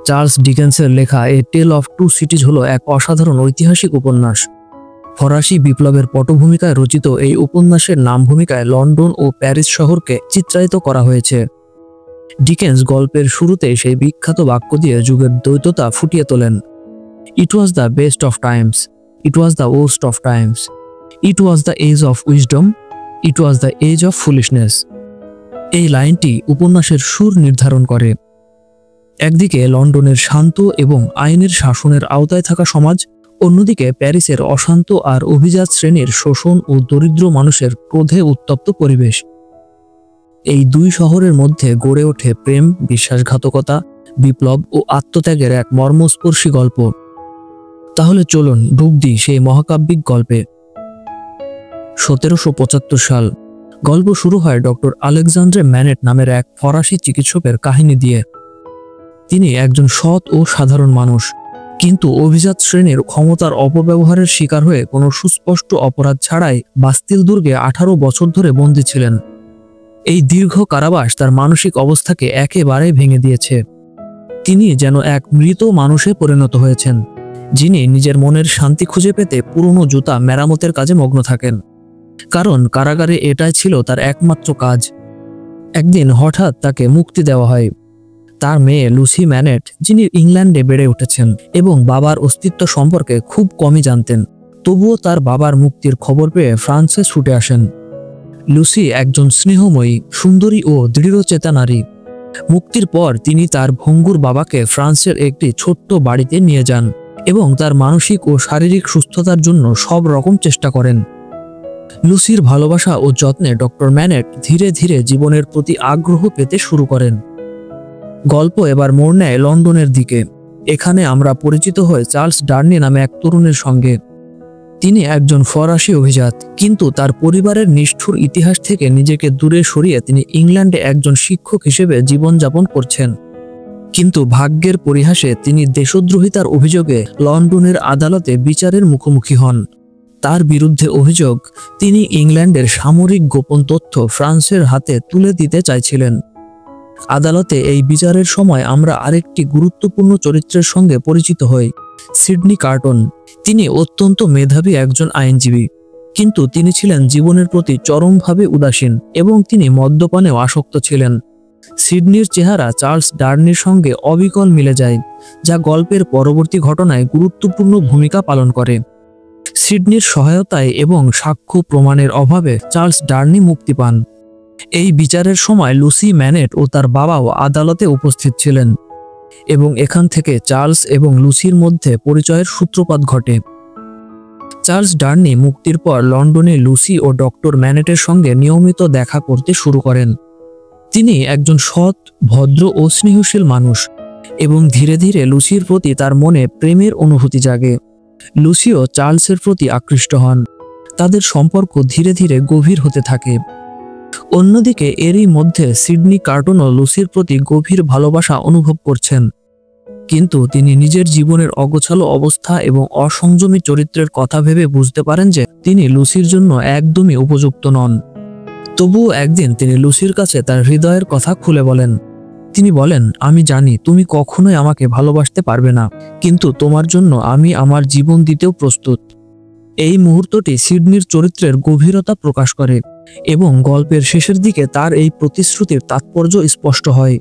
Charles ডিকেন্সের লেখা এ টেল of two সিটিজ হলো এক অসাধারণ ঐতিহাসিক উপন্যাস। ফরাসি বিপ্লবের পটভূমিকায় রচিত এই উপন্যাসের নাম ভূমিকায় লন্ডন ও প্যারিস শহরকে চিত্রায়িত করা হয়েছে। ডিকেন্স গল্পের শুরুতে সেই বিখ্যাত বাক্য দিয়ে যুগের দ্বৈততা ফুটিয়ে তোলেন। It was the best of times, it was the worst of times, it was the age of wisdom, it was the age of foolishness. এই লাইনটি উপন্যাসের সুর নির্ধারণ করে। একদিকে লন্ডনের শান্ত এবং আইনের শাসনের আওতায় থাকা সমাজ, অন্যদিকে প্যারিসের অশান্ত আর অভিজাত শ্রেণীর শোষণ ও দরিদ্র মানুষের ক্রোধে উত্তপ্ত পরিবেশ। এই দুই শহরের মধ্যে গড়ে ওঠে প্রেম, বিশ্বাসঘাতকতা, বিপ্লব ও আত্মত্যাগের এক মর্মস্পর্শী গল্প। তাহলে চলুন ডুব দিই সেই মহাকাব্যিক গল্পে। 1775 সাল। গল্প শুরু হয় ডক্টর আলেকজান্দ্রে ম্যানেট নামের এক ফরাসি চিকিৎসকের কাহিনী দিয়ে। তিনি একজন সৎ ও সাধারণ মানুষ, কিন্তু অভিজাত শ্রেণীর ক্ষমতার অপব্যবহারের শিকার হয়ে কোনো সুস্পষ্ট অপরাধ ছাড়াই বাস্তিল দুর্গে 18 বছর ধরে বন্দী ছিলেন। এই দীর্ঘ কারাবাস তার মানসিক অবস্থাকে একেবারে ভেঙে দিয়েছে। তিনি যেন এক মৃত মানুষে পরিণত হয়েছেন, যিনি নিজের মনের শান্তি খুঁজে পেতে পুরনো জুতা মেরামতের কাজে মগ্ন থাকেন, কারণ কারাগারে এটাই ছিল তার একমাত্র কাজ। একদিন হঠাৎ তাকে মুক্তি দেওয়া হয়। তার মেয়ে লুসি ম্যানেট, যিনি ইংল্যান্ডে বেড়ে উঠেছেন এবং বাবার অস্তিত্ব সম্পর্কে খুব কমই জানতেন, তবুও তার বাবার মুক্তির খবর পেয়ে ফ্রান্সে ছুটে আসেন। লুসি একজন স্নেহময়ী, সুন্দরী ও দৃঢ়চেতা নারী। মুক্তির পর তিনি তার ভঙ্গুর বাবাকে ফ্রান্সের একটি ছোট্ট বাড়িতে নিয়ে যান এবং তার মানসিক ও শারীরিক সুস্থতার জন্য সব রকম চেষ্টা করেন। লুসির ভালোবাসা ও যত্নে ডক্টর ম্যানেট ধীরে ধীরে জীবনের প্রতি আগ্রহ পেতে শুরু করেন। গল্প এবার মোড় নেয় লন্ডনের দিকে। এখানে আমরা পরিচিত হই চার্লস ডার্নি নামে এক তরুণের সঙ্গে। তিনি একজন ফরাসি অভিজাত, কিন্তু তার পরিবারের নিষ্ঠুর ইতিহাস থেকে নিজেকে দূরে সরিয়ে তিনি ইংল্যান্ডে একজন শিক্ষক হিসেবে জীবনযাপন করছেন। কিন্তু ভাগ্যের পরিহাসে তিনি দেশদ্রোহিতার অভিযোগে লন্ডনের আদালতে বিচারের মুখোমুখি হন। তার বিরুদ্ধে অভিযোগ, তিনি ইংল্যান্ডের সামরিক গোপন তথ্য ফ্রান্সের হাতে তুলে দিতে চাইছিলেন। আদালতে এই বিচারের সময় আমরা আরেকটি গুরুত্বপূর্ণ চরিত্রের সঙ্গে পরিচিত হই, সিডনি কার্টন। তিনি অত্যন্ত মেধাবী একজন আইনজীবী, কিন্তু তিনি ছিলেন জীবনের প্রতি চরমভাবে উদাসীন এবং তিনি মদ্যপানেও আসক্ত ছিলেন। সিডনির চেহারা চার্লস ডার্নির সঙ্গে অবিকল মিলে যায়, যা গল্পের পরবর্তী ঘটনায় গুরুত্বপূর্ণ ভূমিকা পালন করে। সিডনির সহায়তায় এবং সাক্ষ্য প্রমাণের অভাবে চার্লস ডার্নি মুক্তি পান। এই বিচারের সময় লুসি ম্যানেট ও তার বাবাও আদালতে উপস্থিত ছিলেন এবং এখান থেকে চার্লস এবং লুসির মধ্যে পরিচয়ের সূত্রপাত ঘটে। চার্লস ডার্নি মুক্তির পর লন্ডনে লুসি ও ডক্টর ম্যানেটের সঙ্গে নিয়মিত দেখা করতে শুরু করেন। তিনি একজন সৎ, ভদ্র ও স্নেহশীল মানুষ এবং ধীরে ধীরে লুসির প্রতি তার মনে প্রেমের অনুভূতি জাগে। লুসিও চার্লসের প্রতি আকৃষ্ট হন। তাদের সম্পর্ক ধীরে ধীরে গভীর হতে থাকে। অন্যদিকে এরই মধ্যে সিডনি কার্টনও লুসির প্রতি গভীর ভালোবাসা অনুভব করছেন, কিন্তু তিনি নিজের জীবনের অগোছালো অবস্থা এবং অসংযমী চরিত্রের কথা ভেবে বুঝতে পারেন যে তিনি লুসির জন্য একদমই উপযুক্ত নন। তবুও একদিন তিনি লুসির কাছে তার হৃদয়ের কথা খুলে বলেন। তিনি বলেন, আমি জানি তুমি কখনোই আমাকে ভালোবাসতে পারবে না, কিন্তু তোমার জন্য আমি আমার জীবন দিতেও প্রস্তুত। এই মুহূর্তটি সিডনির চরিত্রের গভীরতা প্রকাশ করে এবং গল্পের শেষের দিকে তার এই প্রতিশ্রুতির তাৎপর্য স্পষ্ট হয়।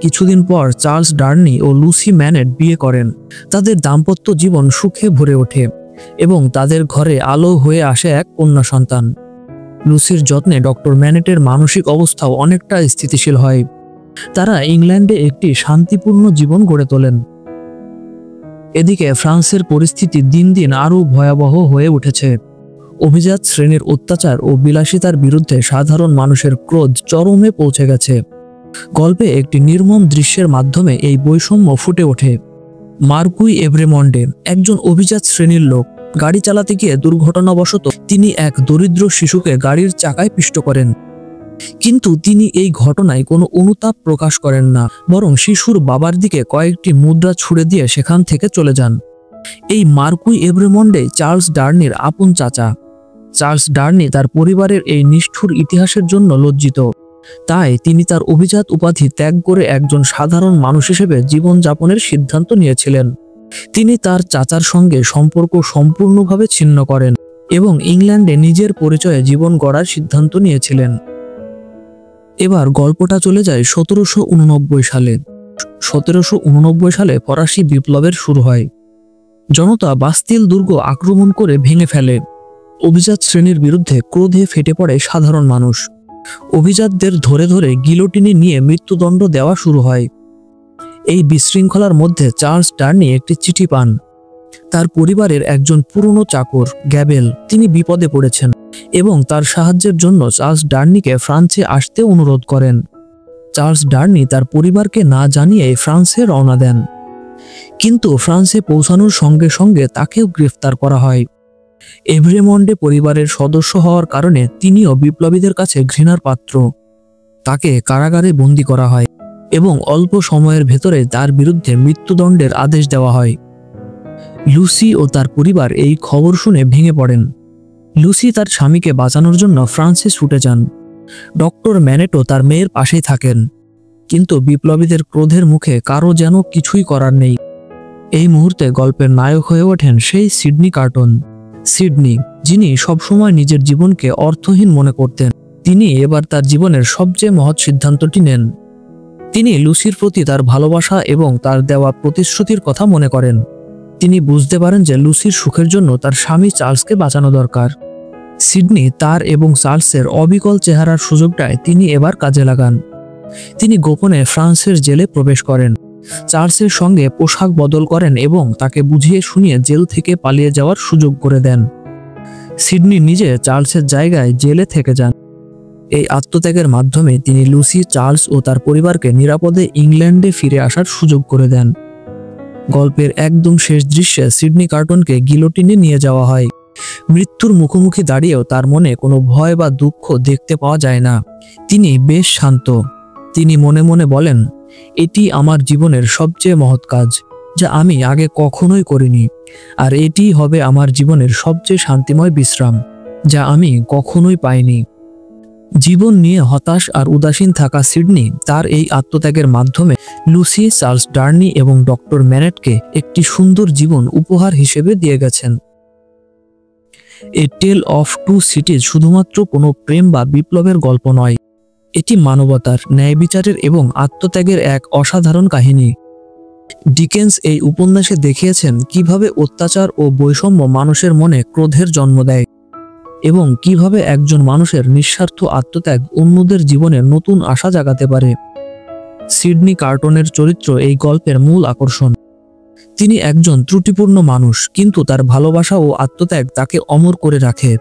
কিছুদিন পর চার্লস ডার্নি ও লুসি ম্যানেট বিয়ে করেন। তাদের দাম্পত্য জীবন সুখে ভরে ওঠে এবং তাদের ঘরে আলো হয়ে আসে এক কন্যা সন্তান। লুসির যত্নে ডক্টর ম্যানেটের মানসিক অবস্থাও অনেকটা স্থিতিশীল হয়। তারা ইংল্যান্ডে একটি শান্তিপূর্ণ জীবন গড়ে তোলেন। এদিকে ফ্রান্সের পরিস্থিতি দিন দিন আরও ভয়াবহ হয়ে উঠেছে। অভিজাত শ্রেণীর অত্যাচার ও বিলাসিতার বিরুদ্ধে সাধারণ মানুষের ক্রোধ চরমে পৌঁছে গেছে। গল্পে একটি নির্মম দৃশ্যের মাধ্যমে এই বৈষম্য ফুটে ওঠে। মার্কুই এভ্রেমন্ডে, একজন অভিজাত শ্রেণীর লোক, গাড়ি চালাতে গিয়ে দুর্ঘটনাবশত তিনি এক দরিদ্র শিশুকে গাড়ির চাকায় পিষ্ট করেন। কিন্তু তিনি এই ঘটনায় কোনো অনুতাপ প্রকাশ করেন না, বরং শিশুর বাবার দিকে কয়েকটি মুদ্রা ছুড়ে দিয়ে সেখান থেকে চলে যান। এই মার্কুই এভ্রেমন্ডে চার্লস ডার্নির আপন চাচা। চার্লস ডার্নি তার পরিবারের এই নিষ্ঠুর ইতিহাসের জন্য লজ্জিত, তাই তিনি তার অভিজাত উপাধি ত্যাগ করে একজন সাধারণ মানুষ হিসেবে জীবনযাপনের সিদ্ধান্ত নিয়েছিলেন। তিনি তার চাচার সঙ্গে সম্পর্ক সম্পূর্ণভাবে ছিন্ন করেন এবং ইংল্যান্ডে নিজের পরিচয়ে জীবন গড়ার সিদ্ধান্ত নিয়েছিলেন। এবার গল্পটা চলে যায় 1789 সালে। 1789 সালে ফরাসি বিপ্লবের শুরু হয়। জনতা বাস্তিল দুর্গ আক্রমণ করে ভেঙে ফেলে। অভিজাত শ্রেণীর বিরুদ্ধে ক্রোধে ফেটে পড়ে সাধারণ মানুষ। অভিজাতদের ধরে ধরে গিলোটিনে নিয়ে মৃত্যুদণ্ড দেওয়া শুরু হয়। এই বিশৃঙ্খলার মধ্যে চার্লস ডার্নি একটি চিঠি পান। তার পরিবারের একজন পুরনো চাকর গ্যাবেল তিনি বিপদে পড়েছেন এবং তার সাহায্যের জন্য চার্লস ডার্নিকে ফ্রান্সে আসতে অনুরোধ করেন। চার্লস ডার্নি তার পরিবারকে না জানিয়ে ফ্রান্সে রওনা দেন, কিন্তু ফ্রান্সে পৌঁছানোর সঙ্গে সঙ্গে তাকেও গ্রেফতার করা হয়। এভরেমন্ডে পরিবারের সদস্য হওয়ার কারণে তিনিও বিপ্লবীদের কাছে ঘৃণার পাত্র। তাকে কারাগারে বন্দী করা হয় এবং অল্প সময়ের ভেতরে তার বিরুদ্ধে মৃত্যুদণ্ডের আদেশ দেওয়া হয়। লুসি ও তার পরিবার এই খবর শুনে ভেঙে পড়েন। লুসি তার স্বামীকে বাঁচানোর জন্য ফ্রান্সে ছুটে যান। ডক্টর ম্যানেটও তার মেয়ের পাশেই থাকেন, কিন্তু বিপ্লবীদের ক্রোধের মুখে কারো যেন কিছুই করার নেই। এই মুহূর্তে গল্পের নায়ক হয়ে ওঠেন সেই সিডনি কার্টন। সিডনি, যিনি সবসময় নিজের জীবনকে অর্থহীন মনে করতেন, তিনি এবার তার জীবনের সবচেয়ে মহৎ সিদ্ধান্তটি নেন। তিনি লুসির প্রতি তার ভালোবাসা এবং তার দেওয়া প্রতিশ্রুতির কথা মনে করেন। তিনি বুঝতে পারেন যে লুসির সুখের জন্য তার স্বামী চার্লসকে বাঁচানো দরকার। সিডনি তার এবং চার্লসের অবিকল চেহারার সুযোগটায় তিনি এবার কাজে লাগান। তিনি গোপনে ফ্রান্সের জেলে প্রবেশ করেন, চার্লসের সঙ্গে পোশাক বদল করেন এবং তাকে বুঝিয়ে শুনিয়ে জেল থেকে পালিয়ে যাওয়ার সুযোগ করে দেন। সিডনি নিজে চার্লসের জায়গায় জেলে থেকে যান। এই আত্মত্যাগের মাধ্যমে তিনি লুসি, চার্লস ও তার পরিবারকে নিরাপদে ইংল্যান্ডে ফিরে আসার সুযোগ করে দেন। গল্পের একদম শেষ দৃশ্যে সিডনি কার্টনকে গিলোটিনে নিয়ে যাওয়া হয়। মৃত্যুর মুখোমুখি দাঁড়িয়েও তার মনে কোনো ভয় বা দুঃখ দেখতে পাওয়া যায় না। তিনি বেশ শান্ত। তিনি মনে মনে বলেন, এটি আমার জীবনের সবচেয়ে মহৎ কাজ, যা আমি আগে কখনোই করিনি, আর এটি হবে আমার জীবনের সবচেয়ে শান্তিময় বিশ্রাম, যা আমি কখনোই পাইনি। জীবন নিয়ে হতাশ আর উদাসীন থাকা সিডনি তার এই আত্মত্যাগের মাধ্যমে লুসি, চার্লস ডার্নি এবং ডক্টর ম্যানেটকে একটি সুন্দর জীবন উপহার হিসেবে দিয়ে গেছেন। এ টেল অফ টু সিটিজ শুধুমাত্র কোনো প্রেম বা বিপ্লবের গল্প নয়, এটি মানবতার, ন্যায়বিচারের এবং আত্মত্যাগের এক অসাধারণ কাহিনী। ডিকেন্স এই উপন্যাসে দেখিয়েছেন কিভাবে অত্যাচার ও বৈষম্য মানুষের মনে ক্রোধের জন্ম দেয় এবং কিভাবে একজন মানুষের নিঃস্বার্থ আত্মত্যাগ অন্যদের জীবনে নতুন আশা জাগাতে পারে। সিডনি কার্টনের চরিত্র এই গল্পের মূল আকর্ষণ। তিনি একজন ত্রুটিপূর্ণ মানুষ, কিন্তু তার ভালোবাসা ও আত্মত্যাগ তাকে অমর করে রাখে।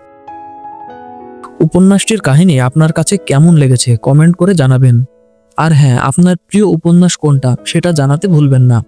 উপন্যাসটির কাহিনী আপনার কাছে কেমন লেগেছে কমেন্ট করে জানাবেন। আর হ্যাঁ, আপনার প্রিয় উপন্যাস কোনটা সেটা জানাতে ভুলবেন না।